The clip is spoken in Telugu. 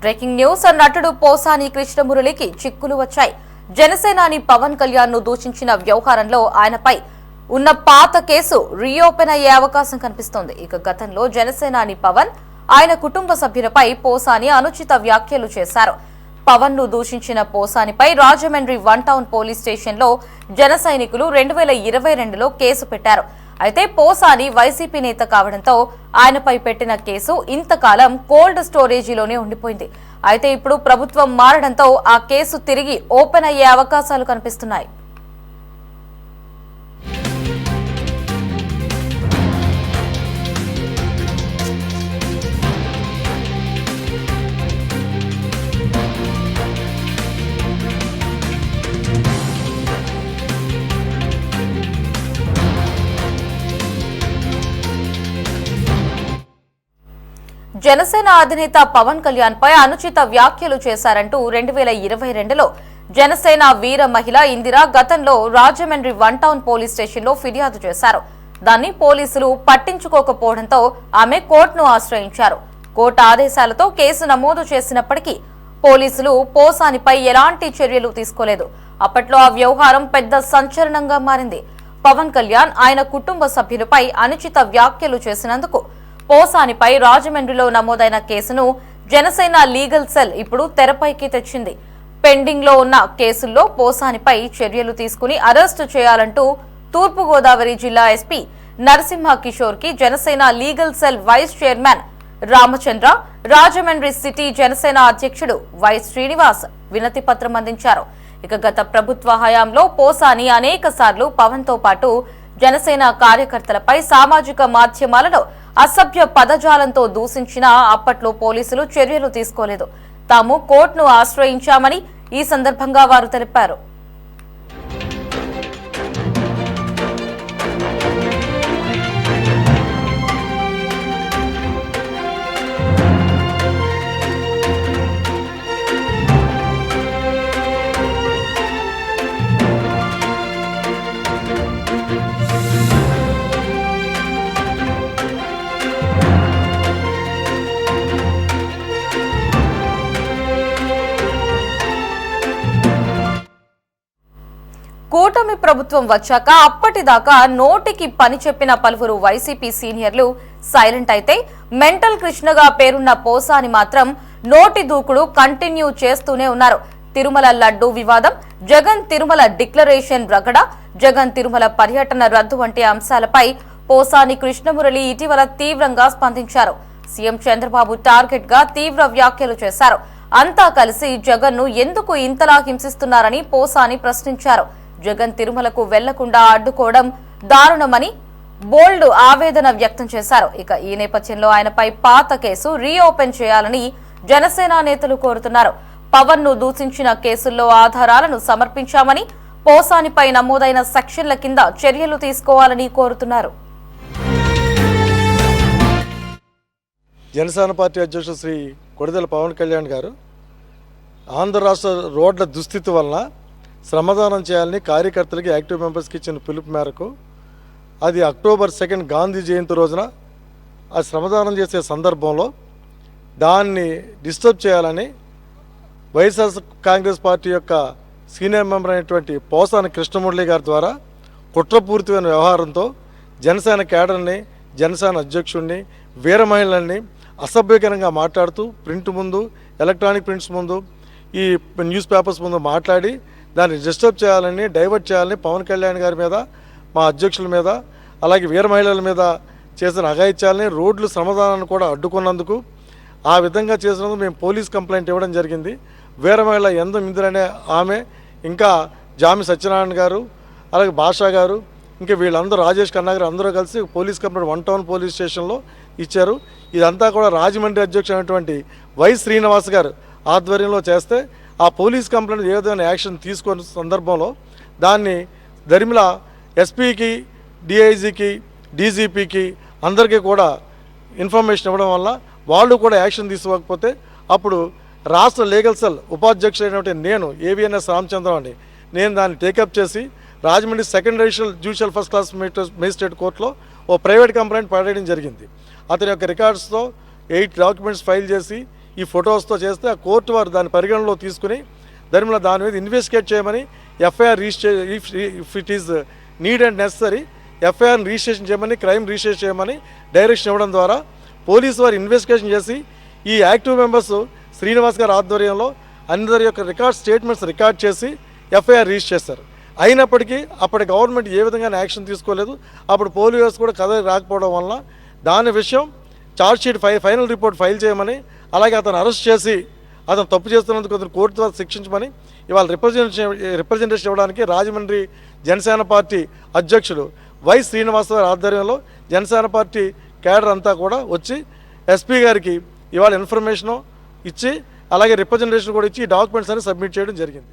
Breaking news. నటుడు పోసాని కృష్ణమురళికి చిక్కులు వచ్చాయి. జనసేనాని పవన్ కళ్యాణ్ ను దూషించిన వ్యవహారంలో ఆయనపై ఉన్న పాత కేసు రీఓపెన్ అయ్యే అవకాశం కనిపిస్తోంది. ఇక గతంలో జనసేనాని పవన్, ఆయన కుటుంబ సభ్యులపై పోసాని అనుచిత వ్యాఖ్యలు చేశారు. పవన్ ను దూషించిన పోసానిపై రాజమండ్రి 1 టౌన్ పోలీస్ స్టేషన్ లో జన సైనికులు 2022లో కేసు పెట్టారు. అయితే పోసాని వైసీపీ నేత కావడంతో ఆయనపై పెట్టిన కేసు ఇంతకాలం కోల్డ్ స్టోరేజీలోనే ఉండిపోయింది. అయితే ఇప్పుడు ప్రభుత్వం మారడంతో ఆ కేసు తిరిగి ఓపెన్ అయ్యే అవకాశాలు కనిపిస్తున్నాయి. జనసేన అధినేత పవన్ కళ్యాణ్ పై అనుచిత వ్యాఖ్యలు చేశారంటూ 2022లో జనసేన వీర మహిళ ఇందిరా గతంలో రాజమండ్రి 1 టౌన్ పోలీస్ స్టేషన్ లో ఫిర్యాదు చేశారు. దాన్ని పోలీసులు పట్టించుకోకపోవడంతో ఆమె కోర్టును ఆశ్రయించారు. కోర్టు ఆదేశాలతో కేసు నమోదు చేసినప్పటికీ పోలీసులు పోసానిపై ఎలాంటి చర్యలు తీసుకోలేదు. అప్పట్లో ఆ వ్యవహారం పెద్ద సంచలనంగా మారింది. పవన్ కళ్యాణ్ ఆయన కుటుంబ సభ్యులపై అనుచిత వ్యాఖ్యలు చేసినందుకు పోసానిపై రాజమండ్రిలో నమోదైన కేసును జనసేన లీగల్ సెల్ ఇప్పుడు తెరపైకి తెచ్చింది. పెండింగ్ లో ఉన్న కేసుల్లో పోసానిపై చర్యలు తీసుకుని అరెస్టు చేయాలంటూ తూర్పుగోదావరి జిల్లా ఎస్పీ నరసింహ కిషోర్ కి Janasena legal cell vice chairman Ramachandra, Rajahmundry city Janasena అధ్యక్షుడు వై శ్రీనివాస్ వినతి పత్రం అందించారు. ఇక గత ప్రభుత్వ హయాంలో పోసాని అనేక సార్లు పవన్ తో పాటు జనసేన కార్యకర్తలపై సామాజిక మాధ్యమాలలో అసభ్య పదజాలంతో దూషించినా అప్పట్లో పోలీసులు చర్యలు తీసుకోలేదు. తాము కోర్టును ఆశ్రయించామని ఈ సందర్భంగా వారు తెలిపారు. కూటమి ప్రభుత్వం వచ్చాక అప్పటిదాకా నోటికి పని చెప్పిన పలువురు వైసీపీ సీనియర్లు సైలెంట్ అయితే, మెంటల్ కృష్ణగా పేరున్న పోసాని మాత్రం నోటి దూకుడు కంటిన్యూ చేస్తూనే ఉన్నారు. తిరుమల లడ్డూ వివాదం, జగన్ తిరుమల డిక్లరేషన్ రగడ, జగన్ తిరుమల పర్యటన రద్దు వంటి అంశాలపై పోసాని కృష్ణమురళి ఇటీవల తీవ్రంగా స్పందించారు. సీఎం చంద్రబాబు టార్గెట్ గా తీవ్ర వ్యాఖ్యలు చేశారు. అంతా కలిసి జగన్ ను ఎందుకు ఇంతలా హింసిస్తున్నారని పోసాని ప్రశ్నించారు. జగన్ తిరుమలకు వెళ్లకుండా అడ్డుకోవడం దారుణమని బోల్డ్ ఆవేదన వ్యక్తం చేశారు. ఇక ఈ నేపథ్యంలో ఆయనపై పాత కేసు రీఓపెన్ చేయాలని జనసేన నేతలు కోరుతున్నారు. పవన్ ను దూషించిన కేసుల్లో ఆధారాలను సమర్పించామని, పోసానిపై నమోదైన సెక్షన్ల కింద చర్యలు తీసుకోవాలని కోరుతున్నారు. జనసేన పార్టీ అధ్యక్షుడు శ్రీ కొడిదెల పవన్ కళ్యాణ్ గారు ఆంధ్ర రాష్ట్ర రోడ్ల దుస్థితి వలన శ్రమదానం చేయాలని కార్యకర్తలకి, యాక్టివ్ మెంబర్స్కి ఇచ్చిన పిలుపు మేరకు అది అక్టోబర్ 2 గాంధీ జయంతి రోజున ఆ శ్రమదానం చేసే సందర్భంలో దాన్ని డిస్టర్బ్ చేయాలని వైఎస్ఆర్ కాంగ్రెస్ పార్టీ యొక్క సీనియర్ మెంబర్ అయినటువంటి పోసాని కృష్ణమురళి గారి ద్వారా కుట్రపూరితమైన వ్యవహారంతో జనసేన కేడర్ని, జనసేన అధ్యక్షుడిని, వీర మహిళల్ని అసభ్యకరంగా మాట్లాడుతూ ప్రింట్ ముందు, ఎలక్ట్రానిక్ ప్రింట్స్ ముందు, ఈ న్యూస్ పేపర్స్ ముందు మాట్లాడి దాన్ని డిస్టర్బ్ చేయాలని, డైవర్ట్ చేయాలని పవన్ కళ్యాణ్ గారి మీద, మా అధ్యక్షుల మీద, అలాగే వీర మహిళల మీద చేసిన అఘాయిత్యాలని, రోడ్లు శ్రమదానాన్ని కూడా అడ్డుకున్నందుకు, ఆ విధంగా చేసినందుకు మేము పోలీస్ కంప్లైంట్ ఇవ్వడం జరిగింది. వీర మహిళ ఇందిరనే ఆమె, ఇంకా జామి సత్యనారాయణ గారు, అలాగే భాషా గారు, ఇంకా వీళ్ళందరూ రాజేష్ ఖన్నా గారు అందరూ కలిసి పోలీస్ కంప్లైంట్ 1 టౌన్ పోలీస్ స్టేషన్లో ఇచ్చారు. ఇదంతా కూడా రాజమండ్రి అధ్యక్షుడైనటువంటి వై శ్రీనివాస్ గారు ఆధ్వర్యంలో చేస్తే ఆ పోలీస్ కంప్లైంట్ ఏ విధమైన యాక్షన్ తీసుకున్న సందర్భంలో దాన్ని దరిమిల ఎస్పీకి, డిఐజీకి, డీజీపీకి అందరికీ కూడా ఇన్ఫర్మేషన్ ఇవ్వడం వల్ల వాళ్ళు కూడా యాక్షన్ తీసుకోకపోతే అప్పుడు రాష్ట్ర లీగల్ సెల్ ఉపాధ్యక్షుడైనటువంటి నేను ఏవిఎన్ఎస్ రామచంద్రరావుని నేను దాన్ని టేకప్ చేసి Rajahmundry second judicial first class magistrate కోర్టులో ఓ ప్రైవేట్ కంప్లైంట్ పడేయడం జరిగింది. అతని యొక్క రికార్డ్స్తో 8 డాక్యుమెంట్స్ ఫైల్ చేసి ఈ ఫొటోస్తో చేస్తే ఆ కోర్టు వారు దాన్ని పరిగణలో తీసుకుని దాని మీద ఇన్వెస్టిగేట్ చేయమని FIR if it is need and necessary ఎఫ్ఐఆర్ని రిజిస్ట్రేషన్ చేయమని క్రైమ్ రిజిస్టర్ చేయమని డైరెక్షన్ ఇవ్వడం ద్వారా పోలీసు వారు ఇన్వెస్టిగేషన్ చేసి ఈ యాక్టివ్ మెంబర్స్ శ్రీనివాస్ గారి ఆధ్వర్యంలో అందరి యొక్క స్టేట్మెంట్స్ రికార్డ్ చేసి ఎఫ్ఐఆర్ రిజిస్టర్ చేశారు. అయినప్పటికీ అప్పటి గవర్నమెంట్ ఏ విధంగా యాక్షన్ తీసుకోలేదు. అప్పుడు పోలీసు కూడా కథ రాకపోవడం వలన దాని విషయం ఛార్జ్షీట్ ఫైనల్ రిపోర్ట్ ఫైల్ చేయమని, అలాగే అతను అరెస్ట్ చేసి అతను తప్పు చేస్తున్నందుకు అతను కోర్టు ద్వారా శిక్షించమని ఇవాళ రిప్రజెంటేషన్ ఇవ్వడానికి రాజమండ్రి జనసేన పార్టీ అధ్యక్షుడు వై శ్రీనివాసరావు ఆధ్వర్యంలో జనసేన పార్టీ క్యాడర్ అంతా కూడా వచ్చి ఎస్పీ గారికి ఇవాళ ఇన్ఫర్మేషను ఇచ్చి అలాగే రిప్రజెంటేషన్ కూడా ఇచ్చి డాక్యుమెంట్స్ అని సబ్మిట్ చేయడం జరిగింది.